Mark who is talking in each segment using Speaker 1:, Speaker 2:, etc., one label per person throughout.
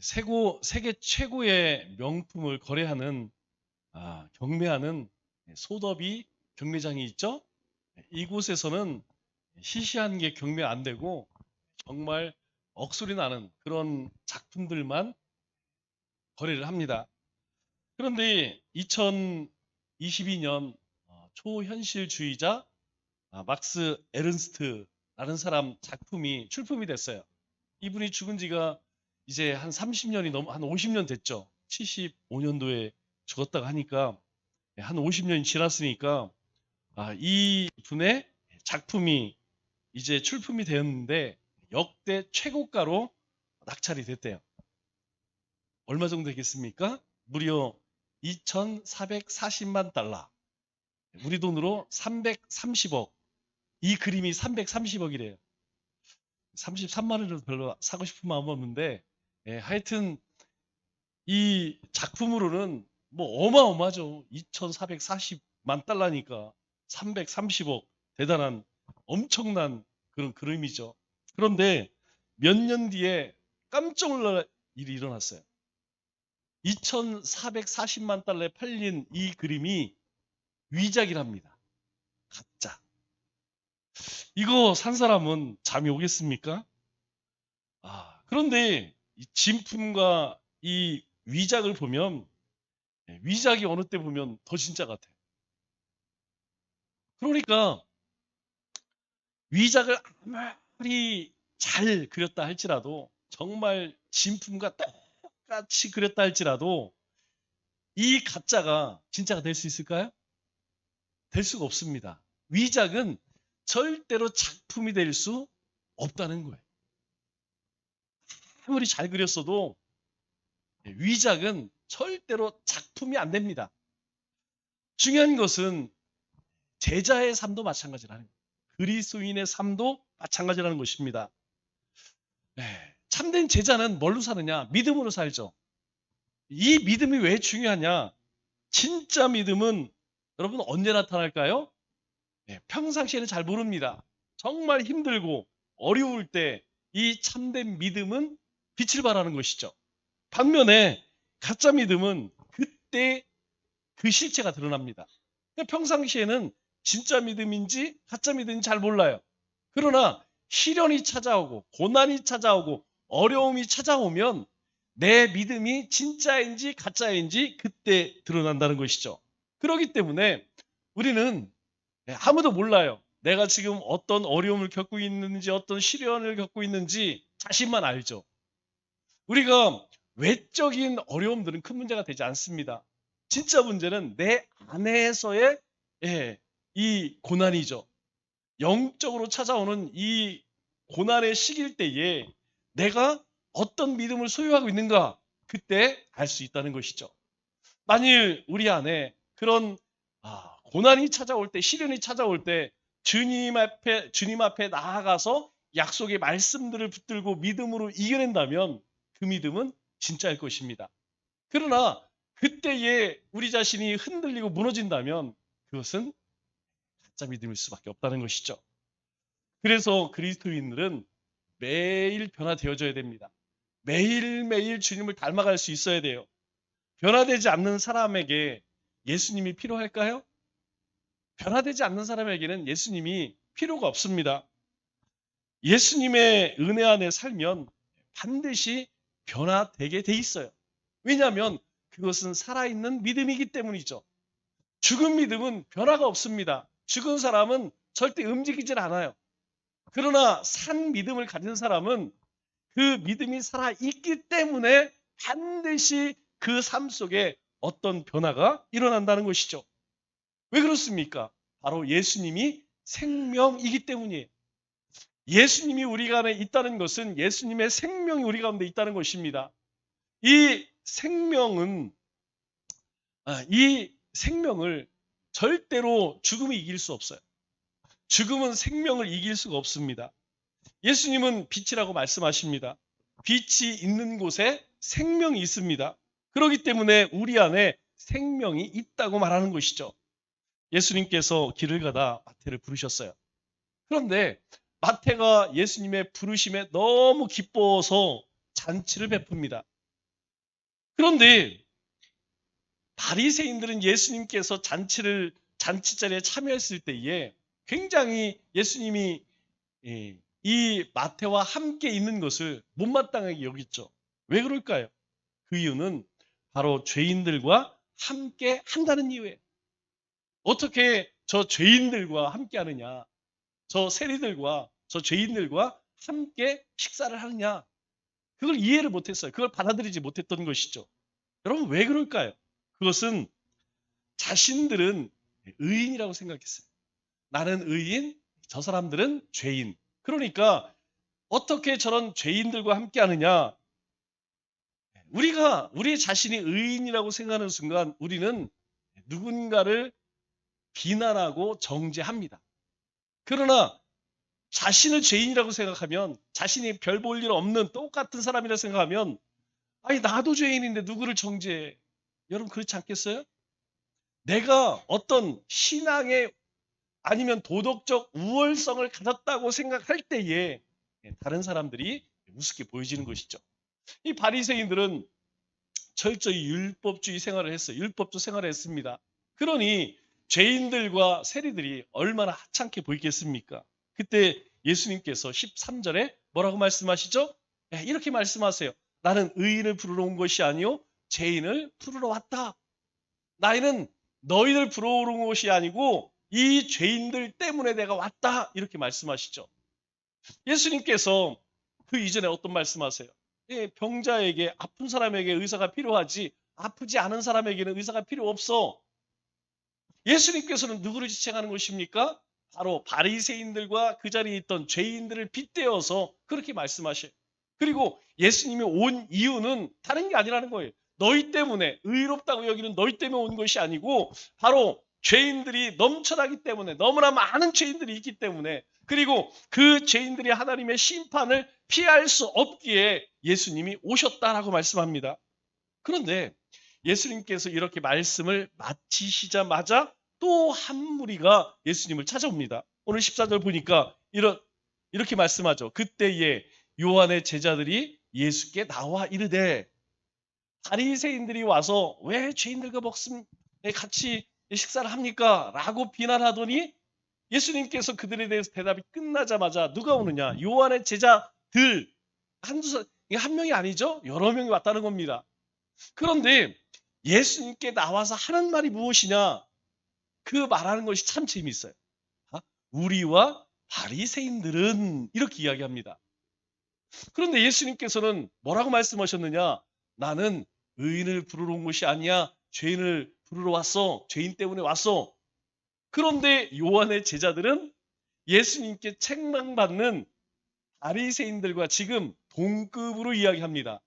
Speaker 1: 세계 최고의 명품을 거래하는 경매하는 소더비 경매장이 있죠. 이곳에서는 시시한 게 경매 안 되고 정말 억소리 나는 그런 작품들만 거래를 합니다. 그런데 2022년 초현실주의자 막스 에른스트라는 사람 작품이 출품이 됐어요. 이분이 죽은 지가 이제 한 30년이 한 50년 됐죠. 75년도에 죽었다고 하니까 한 50년이 지났으니까 이 분의 작품이 이제 출품이 되었는데 역대 최고가로 낙찰이 됐대요. 얼마 정도 되겠습니까? 무려 2,440만 달러. 우리 돈으로 330억. 이 그림이 330억이래요. 33만 원이라도 별로 사고 싶은 마음 없는데 하여튼 이 작품으로는 뭐 어마어마하죠. 2,440만 달러니까 330억 대단한 엄청난 그런 그림이죠. 그런데 몇 년 뒤에 깜짝 놀랄 일이 일어났어요. 2,440만 달러에 팔린 이 그림이 위작이랍니다. 가짜. 이거 산 사람은 잠이 오겠습니까? 그런데 이 진품과 이 위작을 보면 위작이 어느 때 보면 더 진짜 같아요. 그러니까 위작을 아무리 잘 그렸다 할지라도 정말 진품과 똑같이 그렸다 할지라도 이 가짜가 진짜가 될 수 있을까요? 될 수가 없습니다. 위작은 절대로 작품이 될 수 없다는 거예요. 아무리 잘 그렸어도 위작은 절대로 작품이 안 됩니다. 중요한 것은 제자의 삶도 마찬가지라는 거예요. 그리스도인의 삶도 마찬가지라는 것입니다. 참된 제자는 뭘로 사느냐? 믿음으로 살죠. 이 믿음이 왜 중요하냐? 진짜 믿음은 여러분 언제 나타날까요? 평상시에는 잘 모릅니다. 정말 힘들고 어려울 때 이 참된 믿음은 빛을 발하는 것이죠. 반면에 가짜 믿음은 그때 그 실체가 드러납니다. 평상시에는 진짜 믿음인지 가짜 믿음인지 잘 몰라요. 그러나 시련이 찾아오고 고난이 찾아오고 어려움이 찾아오면 내 믿음이 진짜인지 가짜인지 그때 드러난다는 것이죠. 그렇기 때문에 우리는 아무도 몰라요. 내가 지금 어떤 어려움을 겪고 있는지 어떤 시련을 겪고 있는지 자신만 알죠. 우리가 외적인 어려움들은 큰 문제가 되지 않습니다. 진짜 문제는 내 안에서의 이 고난이죠. 영적으로 찾아오는 이 고난의 시기일 때에 내가 어떤 믿음을 소유하고 있는가 그때 알 수 있다는 것이죠. 만일 우리 안에 그런 고난이 찾아올 때 시련이 찾아올 때 주님 앞에 나아가서 약속의 말씀들을 붙들고 믿음으로 이겨낸다면 그 믿음은 진짜일 것입니다. 그러나 그때에 우리 자신이 흔들리고 무너진다면 그것은 가짜 믿음일 수밖에 없다는 것이죠. 그래서 그리스도인들은 매일 변화되어져야 됩니다. 매일매일 주님을 닮아갈 수 있어야 돼요. 변화되지 않는 사람에게 예수님이 필요할까요? 변화되지 않는 사람에게는 예수님이 필요가 없습니다. 예수님의 은혜 안에 살면 반드시 변화되게 돼 있어요. 왜냐하면 그것은 살아있는 믿음이기 때문이죠. 죽은 믿음은 변화가 없습니다. 죽은 사람은 절대 움직이질 않아요. 그러나 산 믿음을 가진 사람은 그 믿음이 살아있기 때문에 반드시 그 삶 속에 어떤 변화가 일어난다는 것이죠. 왜 그렇습니까? 바로 예수님이 생명이기 때문이에요. 예수님이 우리 안에 있다는 것은 예수님의 생명이 우리 가운데 있다는 것입니다. 이 생명은 이 생명을 절대로 죽음이 이길 수 없어요. 죽음은 생명을 이길 수가 없습니다. 예수님은 빛이라고 말씀하십니다. 빛이 있는 곳에 생명이 있습니다. 그렇기 때문에 우리 안에 생명이 있다고 말하는 것이죠. 예수님께서 길을 가다 마태를 부르셨어요. 그런데 마태가 예수님의 부르심에 너무 기뻐서 잔치를 베풉니다. 그런데 바리새인들은 예수님께서 잔치 자리에 참여했을 때에 굉장히 예수님이 이 마태와 함께 있는 것을 못마땅하게 여겼죠. 왜 그럴까요? 그 이유는 바로 죄인들과 함께 한다는 이유예요. 어떻게 저 죄인들과 함께 하느냐? 저 세리들과 저 죄인들과 함께 식사를 하느냐? 그걸 이해를 못했어요. 그걸 받아들이지 못했던 것이죠. 여러분 왜 그럴까요? 그것은 자신들은 의인이라고 생각했어요. 나는 의인, 저 사람들은 죄인. 그러니까 어떻게 저런 죄인들과 함께 하느냐? 우리 자신이 의인이라고 생각하는 순간 우리는 누군가를 비난하고 정죄합니다. 그러나 자신을 죄인이라고 생각하면, 자신이 별 볼 일 없는 똑같은 사람이라고 생각하면, 아니 나도 죄인인데 누구를 정죄해? 여러분 그렇지 않겠어요? 내가 어떤 신앙의 아니면 도덕적 우월성을 가졌다고 생각할 때에 다른 사람들이 우습게 보여지는 것이죠. 이 바리새인들은 철저히 율법주의 생활을 했어요. 율법주 생활을 했습니다. 그러니 죄인들과 세리들이 얼마나 하찮게 보이겠습니까? 그때 예수님께서 13절에 뭐라고 말씀하시죠? 이렇게 말씀하세요. 나는 의인을 부르러 온 것이 아니요 죄인을 부르러 왔다. 나는 너희를 부르러 온 것이 아니고 이 죄인들 때문에 내가 왔다. 이렇게 말씀하시죠. 예수님께서 그 이전에 어떤 말씀하세요? 병자에게, 아픈 사람에게 의사가 필요하지 아프지 않은 사람에게는 의사가 필요 없어. 예수님께서는 누구를 지칭하는 것입니까? 바로 바리새인들과 그 자리에 있던 죄인들을 빗대어서 그렇게 말씀하셔요. 그리고 예수님이 온 이유는 다른 게 아니라는 거예요. 너희 때문에, 의롭다고 여기는 너희 때문에 온 것이 아니고 바로 죄인들이 넘쳐나기 때문에, 너무나 많은 죄인들이 있기 때문에, 그리고 그 죄인들이 하나님의 심판을 피할 수 없기에 예수님이 오셨다라고 말씀합니다. 그런데 예수님께서 이렇게 말씀을 마치시자마자 또 한 무리가 예수님을 찾아옵니다. 오늘 14절 보니까 이렇게 말씀하죠. 그때에 요한의 제자들이 예수께 나와 이르되, 바리새인들이 와서 왜 죄인들과 같이 식사를 합니까? 라고 비난하더니 예수님께서 그들에 대해서 대답이 끝나자마자 누가 오느냐? 요한의 제자들 한 명이 아니죠? 여러 명이 왔다는 겁니다. 그런데 예수님께 나와서 하는 말이 무엇이냐? 그 말하는 것이 참 재미있어요. 우리와 바리새인들은 이렇게 이야기합니다. 그런데 예수님께서는 뭐라고 말씀하셨느냐? 나는 의인을 부르러 온 것이 아니야. 죄인을 부르러 왔어. 죄인 때문에 왔어. 그런데 요한의 제자들은 예수님께 책망받는 바리새인들과 지금 동급으로 이야기합니다.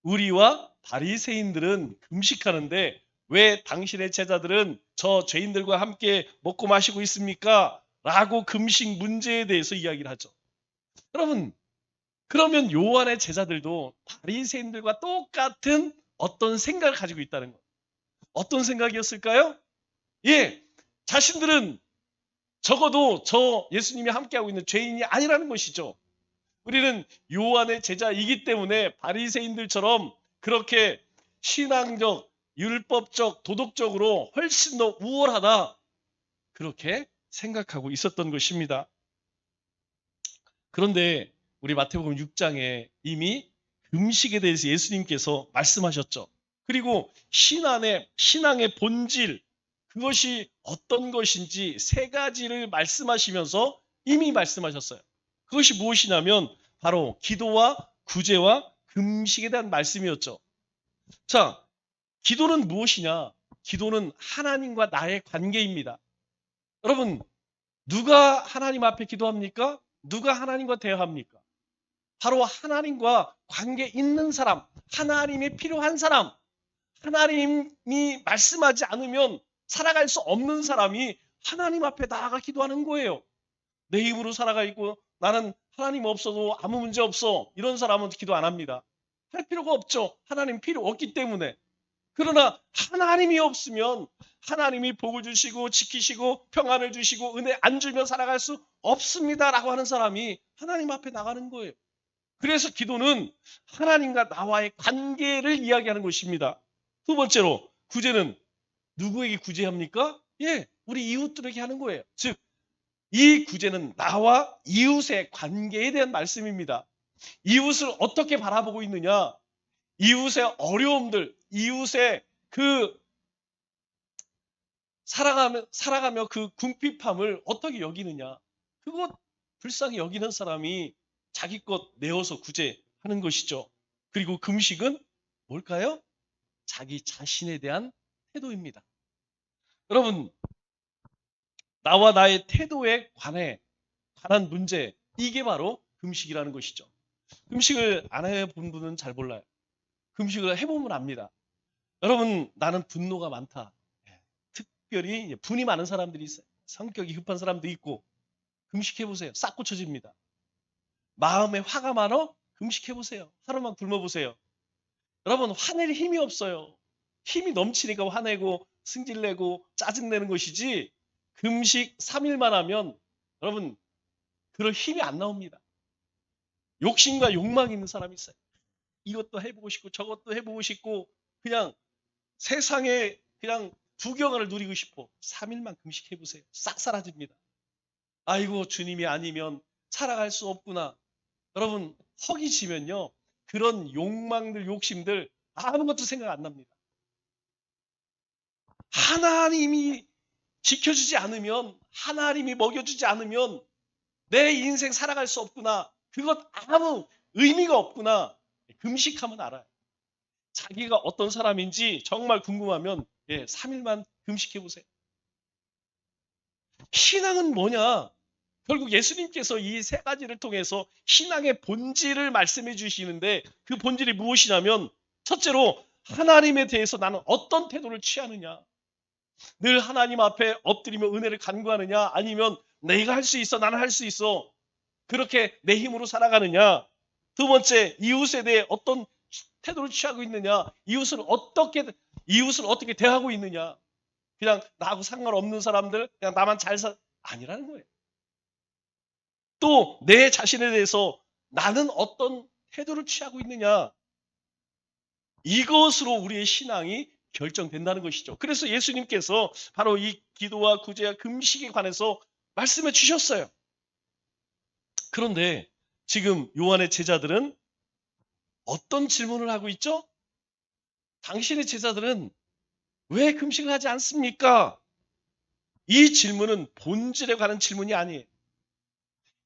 Speaker 1: 우리와 바리새인들은 금식하는데 왜 당신의 제자들은 저 죄인들과 함께 먹고 마시고 있습니까? 라고 금식 문제에 대해서 이야기를 하죠. 여러분, 그러면 요한의 제자들도 바리새인들과 똑같은 어떤 생각을 가지고 있다는 것. 어떤 생각이었을까요? 자신들은 적어도 저 예수님이 함께하고 있는 죄인이 아니라는 것이죠. 우리는 요한의 제자이기 때문에 바리새인들처럼 그렇게 신앙적, 율법적, 도덕적으로 훨씬 더 우월하다. 그렇게 생각하고 있었던 것입니다. 그런데 우리 마태복음 6장에 이미 금식에 대해서 예수님께서 말씀하셨죠. 그리고 신앙의 본질, 그것이 어떤 것인지 세 가지를 말씀하시면서 이미 말씀하셨어요. 그것이 무엇이냐면 바로 기도와 구제와 금식에 대한 말씀이었죠. 자, 기도는 무엇이냐? 기도는 하나님과 나의 관계입니다. 여러분, 누가 하나님 앞에 기도합니까? 누가 하나님과 대화합니까? 바로 하나님과 관계 있는 사람, 하나님이 필요한 사람, 하나님이 말씀하지 않으면 살아갈 수 없는 사람이 하나님 앞에 나아가 기도하는 거예요. 내 힘으로 살아가 있고 나는 하나님 없어도 아무 문제 없어. 이런 사람은 기도 안 합니다. 할 필요가 없죠. 하나님 필요 없기 때문에. 그러나 하나님이 없으면 하나님이 복을 주시고 지키시고 평안을 주시고 은혜 안 주면 살아갈 수 없습니다라고 하는 사람이 하나님 앞에 나가는 거예요. 그래서 기도는 하나님과 나와의 관계를 이야기하는 것입니다. 두 번째로 구제는 누구에게 구제합니까? 예, 우리 이웃들에게 하는 거예요. 즉, 이 구제는 나와 이웃의 관계에 대한 말씀입니다. 이웃을 어떻게 바라보고 있느냐? 이웃의 어려움들, 이웃의 그 살아가며 그 궁핍함을 어떻게 여기느냐? 그것 불쌍히 여기는 사람이 자기 것 내어서 구제하는 것이죠. 그리고 금식은 뭘까요? 자기 자신에 대한 태도입니다. 여러분, 나와 나의 태도에 관한 문제, 이게 바로 금식이라는 것이죠. 금식을 안 해본 분은 잘 몰라요. 금식을 해보면 압니다. 여러분, 나는 분노가 많다. 특별히 분이 많은 사람들이 있어요. 성격이 급한 사람도 있고. 금식해보세요. 싹 고쳐집니다. 마음에 화가 많어? 금식해보세요. 하루만 굶어보세요. 여러분, 화낼 힘이 없어요. 힘이 넘치니까 화내고 승질내고 짜증내는 것이지, 금식 3일만 하면 여러분 그럴 힘이 안 나옵니다. 욕심과 욕망이 있는 사람이 있어요. 이것도 해보고 싶고 저것도 해보고 싶고 그냥 세상에 그냥 두경을 누리고 싶어. 3일만 금식해보세요. 싹 사라집니다. 아이고, 주님이 아니면 살아갈 수 없구나. 여러분, 허기지면요, 그런 욕망들, 욕심들 아무것도 생각 안 납니다. 하나님이 지켜주지 않으면, 하나님이 먹여주지 않으면 내 인생 살아갈 수 없구나. 그것 아무 의미가 없구나. 금식하면 알아요. 자기가 어떤 사람인지 정말 궁금하면 3일만 금식해 보세요. 신앙은 뭐냐? 결국 예수님께서 이 세 가지를 통해서 신앙의 본질을 말씀해 주시는데, 그 본질이 무엇이냐면, 첫째로 하나님에 대해서 나는 어떤 태도를 취하느냐. 늘 하나님 앞에 엎드리며 은혜를 간구하느냐, 아니면 내가 할 수 있어, 나는 할 수 있어, 그렇게 내 힘으로 살아가느냐. 두 번째, 이웃에 대해 어떤 태도를 취하고 있느냐. 이웃을 어떻게 대하고 있느냐. 그냥 나하고 상관없는 사람들, 그냥 나만 아니라는 거예요. 또 내 자신에 대해서 나는 어떤 태도를 취하고 있느냐. 이것으로 우리의 신앙이 결정된다는 것이죠. 그래서 예수님께서 바로 이 기도와 구제와 금식에 관해서 말씀해 주셨어요. 그런데 지금 요한의 제자들은 어떤 질문을 하고 있죠? 당신의 제자들은 왜 금식을 하지 않습니까? 이 질문은 본질에 관한 질문이 아니에요.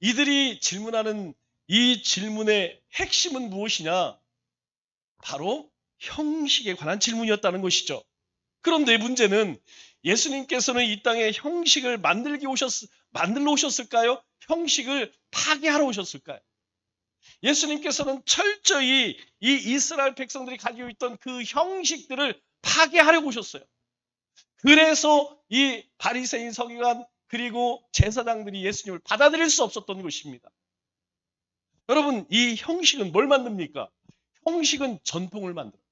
Speaker 1: 이들이 질문하는 이 질문의 핵심은 무엇이냐? 바로 형식에 관한 질문이었다는 것이죠. 그런데 문제는, 예수님께서는 이 땅에 형식을 만들러 오셨을까요? 형식을 파괴하러 오셨을까요? 예수님께서는 철저히 이 이스라엘 백성들이 가지고 있던 그 형식들을 파괴하려고 오셨어요. 그래서 이 바리새인, 서기관, 그리고 제사장들이 예수님을 받아들일 수 없었던 것입니다. 여러분, 이 형식은 뭘 만듭니까? 형식은 전통을 만들어요.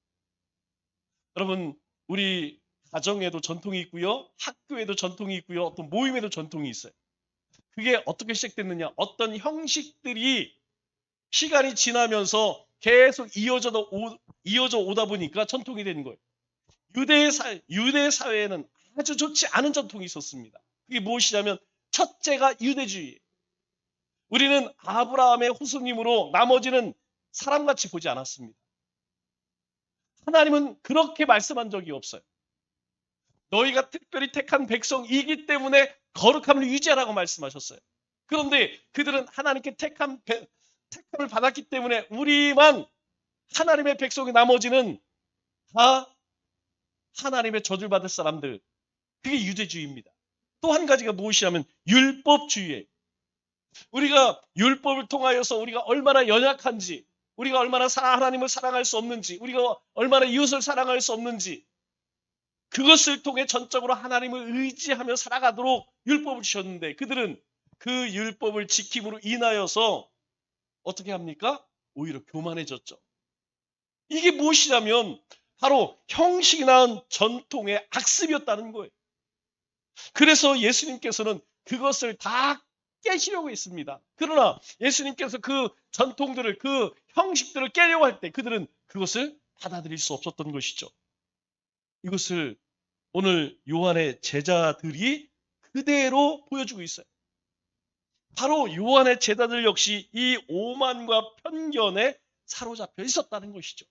Speaker 1: 여러분, 우리 가정에도 전통이 있고요, 학교에도 전통이 있고요, 어떤 모임에도 전통이 있어요. 그게 어떻게 시작됐느냐? 어떤 형식들이 시간이 지나면서 계속 이어져 오다 보니까 전통이 된 거예요. 유대 사회에는 아주 좋지 않은 전통이 있었습니다. 그게 무엇이냐면, 첫째가 유대주의. 우리는 아브라함의 후손님으로 나머지는 사람같이 보지 않았습니다. 하나님은 그렇게 말씀한 적이 없어요. 너희가 특별히 택한 백성이기 때문에 거룩함을 유지하라고 말씀하셨어요. 그런데 그들은 하나님께 택함을 받았기 때문에 우리만 하나님의 백성이, 나머지는 다 하나님의 저주를 받을 사람들. 그게 유대주의입니다. 또 한 가지가 무엇이냐면 율법주의예요. 우리가 율법을 통하여서 우리가 얼마나 연약한지, 우리가 얼마나 하나님을 사랑할 수 없는지, 우리가 얼마나 이웃을 사랑할 수 없는지, 그것을 통해 전적으로 하나님을 의지하며 살아가도록 율법을 주셨는데, 그들은 그 율법을 지킴으로 인하여서 어떻게 합니까? 오히려 교만해졌죠. 이게 무엇이냐면 바로 형식이 낳은 전통의 악습이었다는 거예요. 그래서 예수님께서는 그것을 다 깨시려고 했습니다. 그러나 예수님께서 그 전통들을, 그 형식들을 깨려고 할 때 그들은 그것을 받아들일 수 없었던 것이죠. 이것을 오늘 요한의 제자들이 그대로 보여주고 있어요. 바로 요한의 제자들 역시 이 오만과 편견에 사로잡혀 있었다는 것이죠.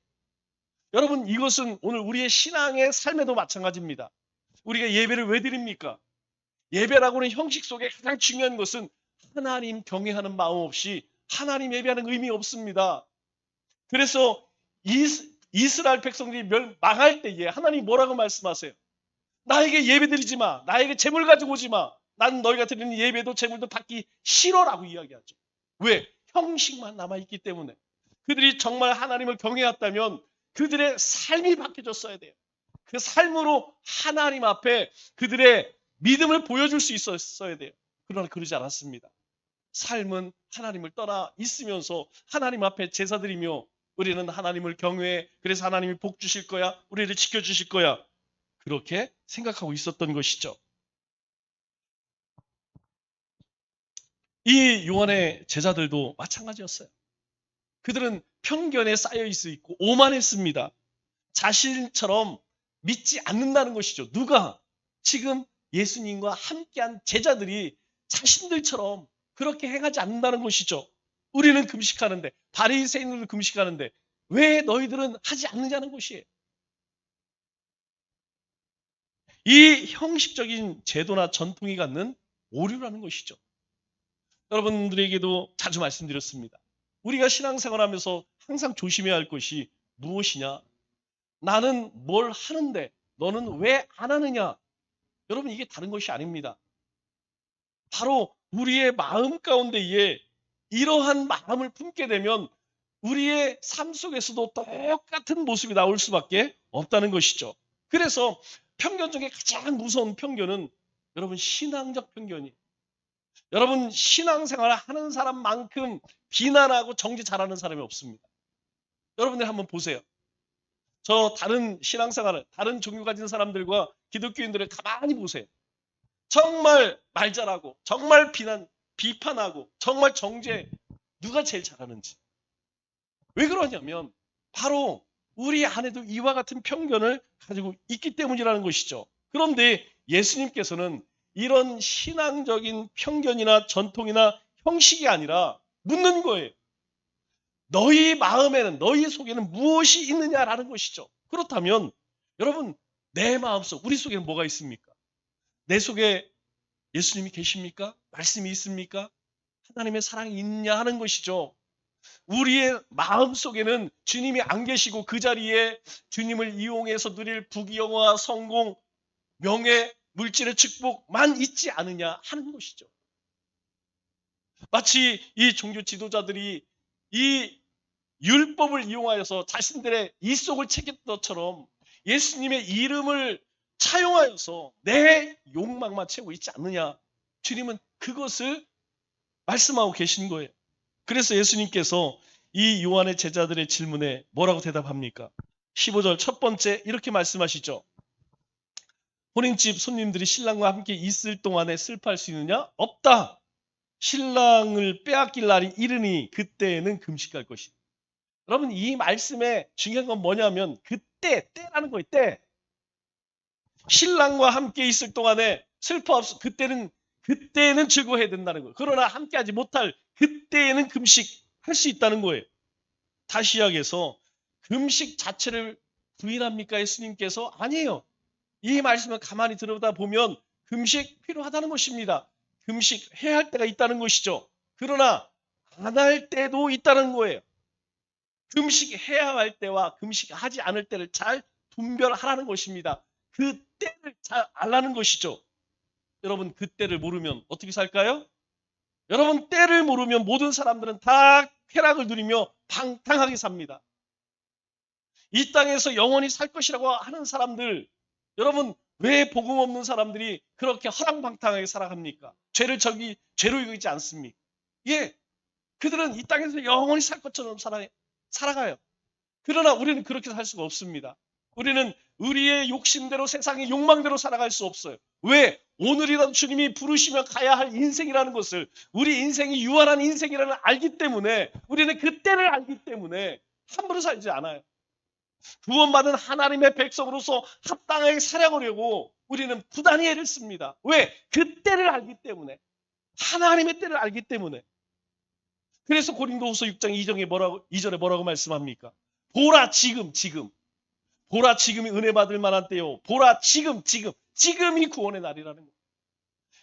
Speaker 1: 여러분, 이것은 오늘 우리의 신앙의 삶에도 마찬가지입니다. 우리가 예배를 왜 드립니까? 예배라고는 형식 속에 가장 중요한 것은 하나님 경외하는 마음 없이 하나님 예배하는 의미 없습니다. 그래서 이스라엘 백성들이 망할 때에 하나님 뭐라고 말씀하세요? 나에게 예배 드리지 마. 나에게 재물 가지고 오지 마. 난 너희가 드리는 예배도 재물도 받기 싫어라고 이야기하죠. 왜? 형식만 남아있기 때문에. 그들이 정말 하나님을 경외했다면 그들의 삶이 바뀌어졌어야 돼요. 그 삶으로 하나님 앞에 그들의 믿음을 보여줄 수 있었어야 돼요. 그러나 그러지 않았습니다. 삶은 하나님을 떠나 있으면서 하나님 앞에 제사드리며 우리는 하나님을 경외해. 그래서 하나님이 복 주실 거야. 우리를 지켜주실 거야. 그렇게 생각하고 있었던 것이죠. 이 요한의 제자들도 마찬가지였어요. 그들은 편견에 쌓여 있고 오만했습니다. 자신처럼 믿지 않는다는 것이죠. 누가? 지금 예수님과 함께한 제자들이 자신들처럼 그렇게 행하지 않는다는 것이죠. 우리는 금식하는데, 바리새인들도 금식하는데 왜 너희들은 하지 않느냐는 것이에요. 이 형식적인 제도나 전통이 갖는 오류라는 것이죠. 여러분들에게도 자주 말씀드렸습니다. 우리가 신앙생활하면서 항상 조심해야 할 것이 무엇이냐? 나는 뭘 하는데 너는 왜 안 하느냐? 여러분, 이게 다른 것이 아닙니다. 바로 우리의 마음 가운데에 이러한 마음을 품게 되면 우리의 삶 속에서도 똑같은 모습이 나올 수밖에 없다는 것이죠. 그래서 편견 중에 가장 무서운 편견은 여러분 신앙적 편견이. 여러분 신앙생활을 하는 사람만큼 비난하고 정죄 잘하는 사람이 없습니다. 여러분들 한번 보세요. 저 다른 신앙생활을, 다른 종교 가진 사람들과 기독교인들을 가만히 보세요. 정말 말 잘하고, 정말 비판하고, 정말 정죄, 누가 제일 잘하는지. 왜 그러냐면 바로 우리 안에도 이와 같은 편견을 가지고 있기 때문이라는 것이죠. 그런데 예수님께서는 이런 신앙적인 편견이나 전통이나 형식이 아니라 묻는 거예요. 너희 마음에는, 너희 속에는 무엇이 있느냐라는 것이죠. 그렇다면 여러분, 내 마음속, 우리 속에는 뭐가 있습니까? 내 속에 예수님이 계십니까? 말씀이 있습니까? 하나님의 사랑이 있냐 하는 것이죠. 우리의 마음 속에는 주님이 안 계시고 그 자리에 주님을 이용해서 누릴 부귀영화, 성공, 명예, 물질의 축복만 있지 않느냐 하는 것이죠. 마치 이 종교 지도자들이 이 율법을 이용하여서 자신들의 이속을 챙겼던 것처럼 예수님의 이름을 차용하여서 내 욕망만 채우고 있지 않느냐. 주님은 그것을 말씀하고 계신 거예요. 그래서 예수님께서 이 요한의 제자들의 질문에 뭐라고 대답합니까? 15절 첫 번째 이렇게 말씀하시죠. 혼인집 손님들이 신랑과 함께 있을 동안에 슬퍼할 수 있느냐? 없다. 신랑을 빼앗길 날이 이르니 그때에는 금식할 것이다. 여러분, 이 말씀에 중요한 건 뭐냐면 때라는 거예요. 때. 신랑과 함께 있을 동안에 슬퍼 없어. 그때는 즐거워해야 된다는 거예요. 그러나 함께하지 못할 그때에는 금식할 수 있다는 거예요. 다시 이야기해서 금식 자체를 부인합니까? 예수님께서? 아니에요. 이 말씀을 가만히 들여다 보면 금식 필요하다는 것입니다. 금식해야 할 때가 있다는 것이죠. 그러나 안 할 때도 있다는 거예요. 금식해야 할 때와 금식하지 않을 때를 잘 분별하라는 것입니다. 그 때를 잘 알라는 것이죠. 여러분, 그 때를 모르면 어떻게 살까요? 여러분, 때를 모르면 모든 사람들은 다 쾌락을 누리며 방탕하게 삽니다. 이 땅에서 영원히 살 것이라고 하는 사람들, 여러분 왜 복음 없는 사람들이 그렇게 허랑방탕하게 살아갑니까? 죄로 여기지 않습니까? 예, 그들은 이 땅에서 영원히 살 것처럼 살아가요. 그러나 우리는 그렇게 살 수가 없습니다. 우리는 우리의 욕심대로, 세상의 욕망대로 살아갈 수 없어요. 왜? 오늘이라도 주님이 부르시며 가야 할 인생이라는 것을, 우리 인생이 유한한 인생이라는 걸 알기 때문에, 우리는 그 때를 알기 때문에 함부로 살지 않아요. 구원받은 하나님의 백성으로서 합당하게 살아가려고 우리는 부단히 애를 씁니다. 왜? 그 때를 알기 때문에. 하나님의 때를 알기 때문에. 그래서 고린도후서 6장 2절에 뭐라고 말씀합니까? 보라 지금. 보라 지금이 은혜 받을 만한 때요. 보라 지금이 구원의 날이라는 거예요.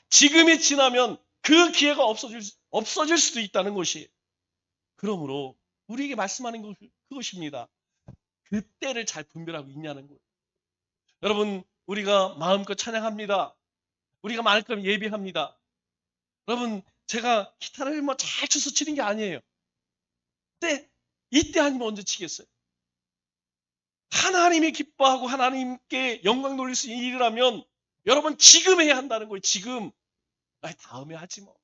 Speaker 1: 지금이 지나면 그 기회가 없어질 수도 있다는 것이에요. 그러므로 우리에게 말씀하는 것 그것입니다. 그 때를 잘 분별하고 있냐는 거예요. 여러분, 우리가 마음껏 찬양합니다. 우리가 마음껏 예배합니다. 여러분, 제가 기타를 잘 쳐서 치는 게 아니에요. 이때 아니면 언제 치겠어요? 하나님이 기뻐하고 하나님께 영광 돌릴 수 있는 일이라면 여러분 지금 해야 한다는 거예요. 지금. 다음에 하지 뭐.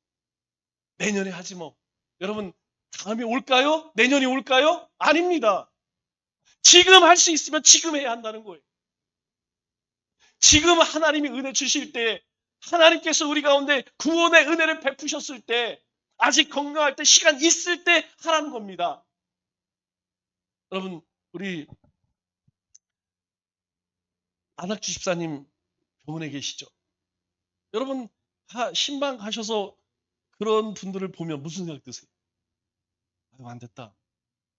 Speaker 1: 내년에 하지 뭐. 여러분, 다음에 올까요? 내년이 올까요? 아닙니다. 지금 할 수 있으면 지금 해야 한다는 거예요. 지금 하나님이 은혜 주실 때, 하나님께서 우리 가운데 구원의 은혜를 베푸셨을 때, 아직 건강할 때, 시간 있을 때 하라는 겁니다. 여러분, 우리 안학주 집사님 병원에 계시죠? 여러분, 신방 가셔서 그런 분들을 보면 무슨 생각 드세요? 아유, 안 됐다.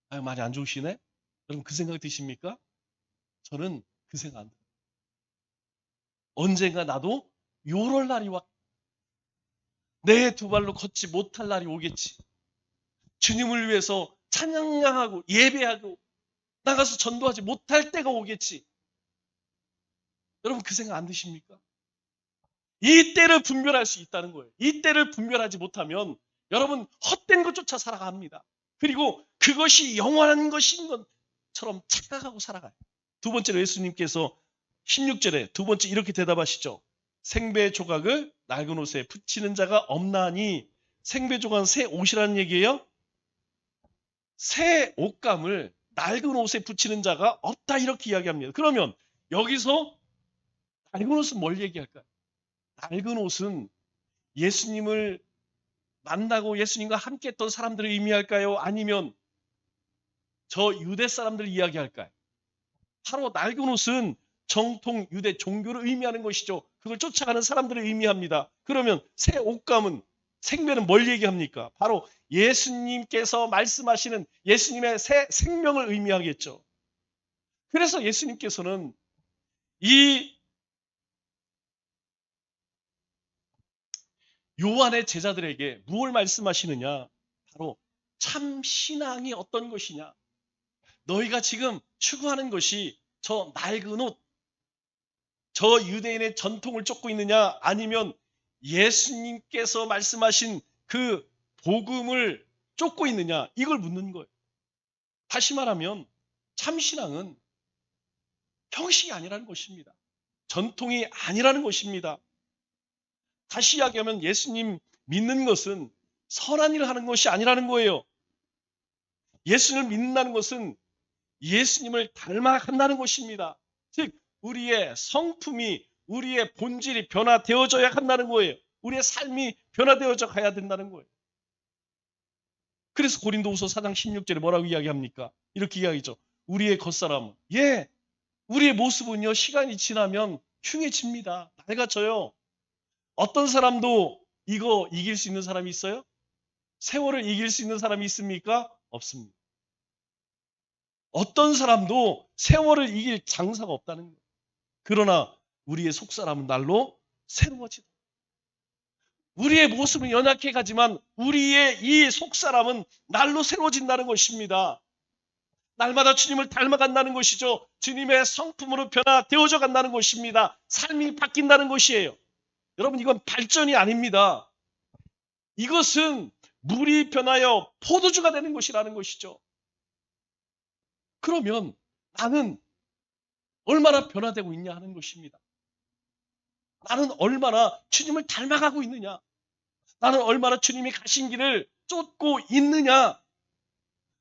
Speaker 1: 아유, 많이 안 좋으시네? 여러분, 그 생각 드십니까? 저는 그 생각 안 들어요. 언젠가 나도 요럴 날이 내 두 발로 걷지 못할 날이 오겠지. 주님을 위해서 찬양하고 예배하고 나가서 전도하지 못할 때가 오겠지. 여러분, 그 생각 안 드십니까? 이 때를 분별할 수 있다는 거예요. 이 때를 분별하지 못하면 여러분 헛된 것조차 살아갑니다. 그리고 그것이 영원한 것인 것처럼 착각하고 살아가요. 두 번째로 예수님께서 16절에 두 번째 이렇게 대답하시죠. 생배 조각을 낡은 옷에 붙이는 자가 없나니. 생배 조각은 새 옷이라는 얘기예요. 새 옷감을 낡은 옷에 붙이는 자가 없다, 이렇게 이야기합니다. 그러면 여기서 낡은 옷은 뭘 얘기할까요? 낡은 옷은 예수님을 만나고 예수님과 함께 했던 사람들을 의미할까요? 아니면 저 유대 사람들을 이야기할까요? 바로 낡은 옷은 정통 유대 종교를 의미하는 것이죠. 그걸 쫓아가는 사람들을 의미합니다. 그러면 새 옷감은, 생배는 뭘 얘기합니까? 바로 예수님께서 말씀하시는 예수님의 새 생명을 의미하겠죠. 그래서 예수님께서는 이 요한의 제자들에게 무엇을 말씀하시느냐? 바로 참 신앙이 어떤 것이냐? 너희가 지금 추구하는 것이 저 낡은 옷, 저 유대인의 전통을 쫓고 있느냐? 아니면 예수님께서 말씀하신 그 복음을 쫓고 있느냐? 이걸 묻는 거예요. 다시 말하면 참신앙은 형식이 아니라는 것입니다. 전통이 아니라는 것입니다. 다시 이야기하면 예수님 믿는 것은 선한 일을 하는 것이 아니라는 거예요. 예수님을 믿는다는 것은 예수님을 닮아간다는 것입니다. 즉 우리의 성품이, 우리의 본질이 변화되어져야 한다는 거예요. 우리의 삶이 변화되어져 가야 된다는 거예요. 그래서 고린도후서 4장 16절에 뭐라고 이야기합니까? 이렇게 이야기죠. 우리의 겉사람은, 우리의 모습은요, 시간이 지나면 흉해집니다. 낡아져요. 어떤 사람도 이거 이길 수 있는 사람이 있어요? 세월을 이길 수 있는 사람이 있습니까? 없습니다. 어떤 사람도 세월을 이길 장사가 없다는 거예요. 그러나 우리의 속사람은 날로 새로워지다. 우리의 모습은 연약해 가지만 우리의 이 속사람은 날로 새로워진다는 것입니다. 날마다 주님을 닮아간다는 것이죠. 주님의 성품으로 변화되어져 간다는 것입니다. 삶이 바뀐다는 것이에요. 여러분, 이건 발전이 아닙니다. 이것은 물이 변하여 포도주가 되는 것이라는 것이죠. 그러면 나는 얼마나 변화되고 있냐 하는 것입니다. 나는 얼마나 주님을 닮아가고 있느냐. 나는 얼마나 주님이 가신 길을 쫓고 있느냐.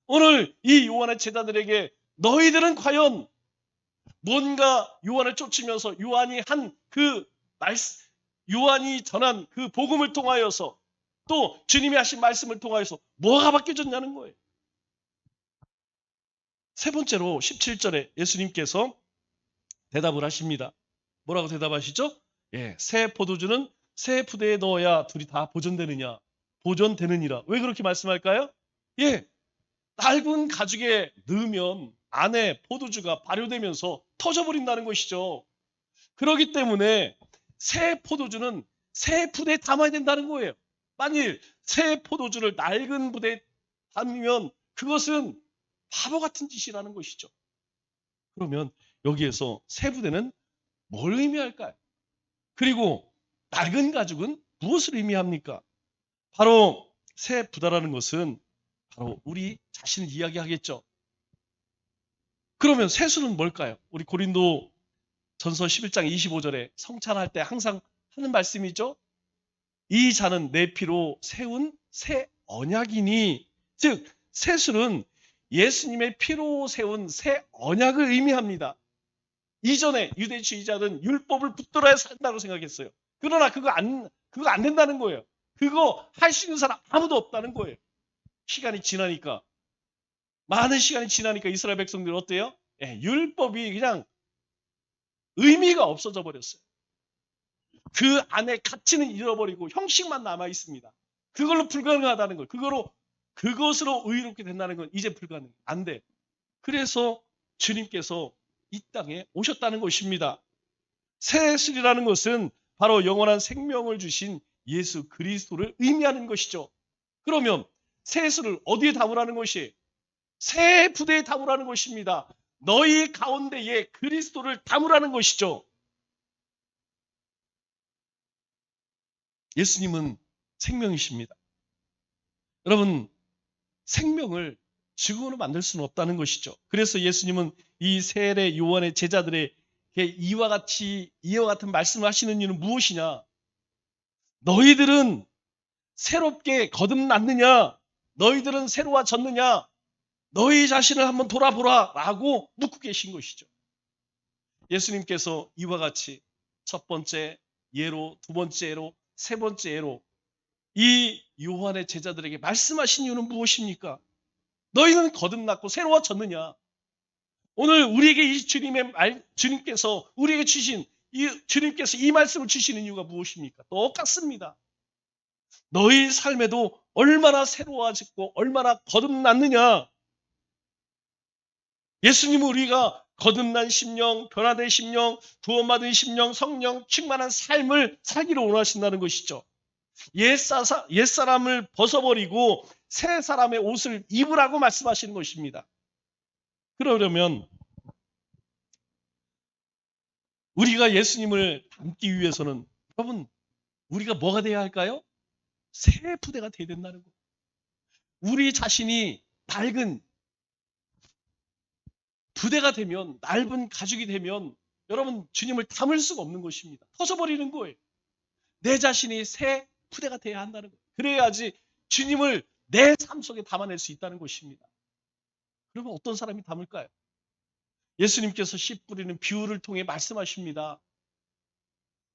Speaker 1: 오늘 이 요한의 제자들에게 너희들은 과연 뭔가 요한을 쫓으면서 요한이 한 그 말씀, 요한이 전한 그 복음을 통하여서 또 주님이 하신 말씀을 통하여서 뭐가 바뀌어졌냐는 거예요. 세 번째로 17절에 예수님께서 대답을 하십니다. 뭐라고 대답하시죠? 예, 새 포도주는 새 부대에 넣어야 둘이 다 보존되느냐? 보존되느니라. 왜 그렇게 말씀할까요? 예, 낡은 가죽에 넣으면 안에 포도주가 발효되면서 터져버린다는 것이죠. 그렇기 때문에 새 포도주는 새 부대에 담아야 된다는 거예요. 만일 새 포도주를 낡은 부대에 담으면 그것은 바보 같은 짓이라는 것이죠. 그러면 여기에서 새 부대는 뭘 의미할까요? 그리고 낡은 가죽은 무엇을 의미합니까? 바로 새 부다라는 것은 바로 우리 자신을 이야기하겠죠. 그러면 세수는 뭘까요? 우리 고린도 전서 11장 25절에 성찬할 때 항상 하는 말씀이죠. 이 잔은 내 피로 세운 새 언약이니, 즉 세술은 예수님의 피로 세운 새 언약을 의미합니다. 이전에 유대주의자들은 율법을 붙들어야 산다고 생각했어요. 그러나 그거 안 된다는 거예요. 그거 할 수 있는 사람 아무도 없다는 거예요. 시간이 지나니까, 많은 시간이 지나니까 이스라엘 백성들은 어때요? 예, 율법이 그냥 의미가 없어져 버렸어요. 그 안에 가치는 잃어버리고 형식만 남아 있습니다. 그걸로 불가능하다는 걸. 그것으로 의롭게 된다는 건 이제 불가능. 안 돼. 그래서 주님께서 이 땅에 오셨다는 것입니다. 새술이라는 것은 바로 영원한 생명을 주신 예수 그리스도를 의미하는 것이죠. 그러면 새술을 어디에 담으라는 것이? 새 부대에 담으라는 것입니다. 너희 가운데에 그리스도를 담으라는 것이죠. 예수님은 생명이십니다. 여러분, 생명을 죽음으로 만들 수는 없다는 것이죠. 그래서 예수님은 이 세례 요한의 제자들에게 이와 같은 말씀을 하시는 이유는 무엇이냐? 너희들은 새롭게 거듭났느냐? 너희들은 새로워졌느냐? 너희 자신을 한번 돌아보라 라고 묻고 계신 것이죠. 예수님께서 이와 같이 첫 번째 예로, 두 번째 예로, 세 번째 예로 이 요한의 제자들에게 말씀하신 이유는 무엇입니까? 너희는 거듭났고 새로워졌느냐? 오늘 우리에게 이 주님께서 우리에게 주신 주님께서 이 말씀을 주시는 이유가 무엇입니까? 똑같습니다. 너희 삶에도 얼마나 새로워졌고 얼마나 거듭났느냐? 예수님은 우리가 거듭난 심령, 변화된 심령, 구원받은 심령, 성령, 충만한 삶을 살기를 원하신다는 것이죠. 옛사람을 벗어버리고 새 사람의 옷을 입으라고 말씀하시는 것입니다. 그러려면 우리가 예수님을 닮기 위해서는 여러분 우리가 뭐가 돼야 할까요? 새 부대가 돼야 된다는 거예요. 우리 자신이 낡은 부대가 되면, 낡은 가죽이 되면 여러분 주님을 담을 수가 없는 것입니다. 터져버리는 거예요. 내 자신이 새 부대가 돼야 한다는 거예요. 그래야지 주님을 내 삶 속에 담아낼 수 있다는 것입니다. 그러면 어떤 사람이 담을까요? 예수님께서 씨 뿌리는 비유를 통해 말씀하십니다.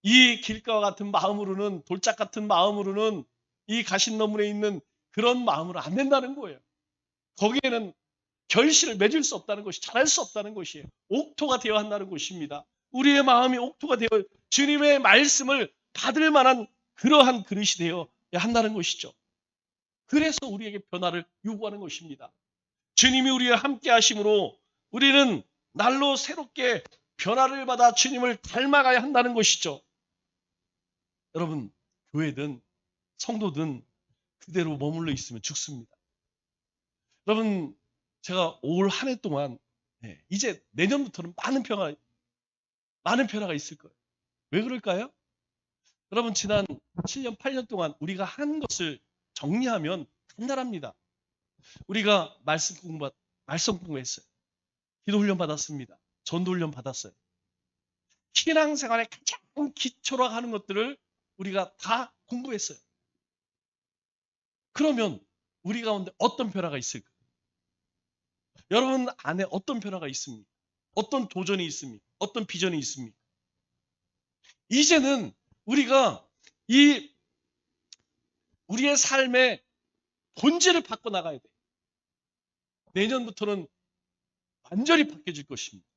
Speaker 1: 이 길가와 같은 마음으로는, 돌짝 같은 마음으로는 이 가신너문에 있는 그런 마음으로 안 된다는 거예요. 거기에는 결실을 맺을 수 없다는 것이, 자랄 수 없다는 것이에요. 옥토가 되어야 한다는 것입니다. 우리의 마음이 옥토가 되어 주님의 말씀을 받을 만한 그러한 그릇이 되어야 한다는 것이죠. 그래서 우리에게 변화를 요구하는 것입니다. 주님이 우리와 함께 하심으로 우리는 날로 새롭게 변화를 받아 주님을 닮아가야 한다는 것이죠. 여러분, 교회든 성도든 그대로 머물러 있으면 죽습니다. 여러분, 제가 올 한 해 동안 이제 내년부터는 많은 변화가 있을 거예요. 왜 그럴까요? 여러분, 지난 7년, 8년 동안 우리가 한 것을 정리하면 간단합니다. 우리가 말씀 공부했어요. 기도 훈련 받았습니다. 전도 훈련 받았어요. 신앙생활의 가장 기초로 하는 것들을 우리가 다 공부했어요. 그러면 우리 가운데 어떤 변화가 있을까? 여러분 안에 어떤 변화가 있습니까? 어떤 도전이 있습니까? 어떤 비전이 있습니까? 이제는 우리가 이 우리의 삶의 본질을 바꿔 나가야 돼. 내년부터는 완전히 바뀌어질 것입니다.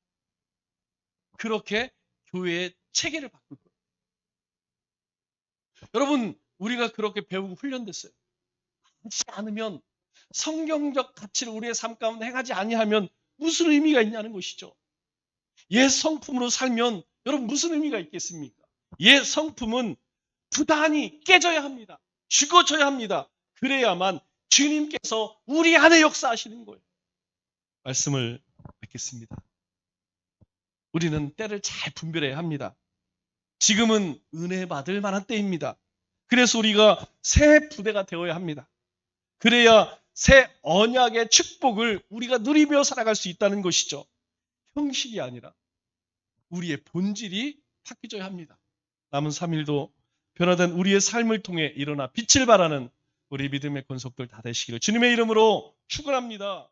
Speaker 1: 그렇게 교회의 체계를 바꿀 거예요. 여러분, 우리가 그렇게 배우고 훈련됐어요. 하지 않으면, 성경적 가치를 우리의 삶 가운데 행하지 아니하면 무슨 의미가 있냐는 것이죠. 옛 성품으로 살면 여러분 무슨 의미가 있겠습니까? 옛 성품은 부단히 깨져야 합니다. 죽어져야 합니다. 그래야만 주님께서 우리 안에 역사하시는 거예요. 말씀을 맺겠습니다. 우리는 때를 잘 분별해야 합니다. 지금은 은혜 받을 만한 때입니다. 그래서 우리가 새 부대가 되어야 합니다. 그래야 새 언약의 축복을 우리가 누리며 살아갈 수 있다는 것이죠. 형식이 아니라 우리의 본질이 바뀌어야 합니다. 남은 3일도 변화된 우리의 삶을 통해 일어나 빛을 발하는 우리 믿음의 권속들 다 되시기를 주님의 이름으로 축원합니다.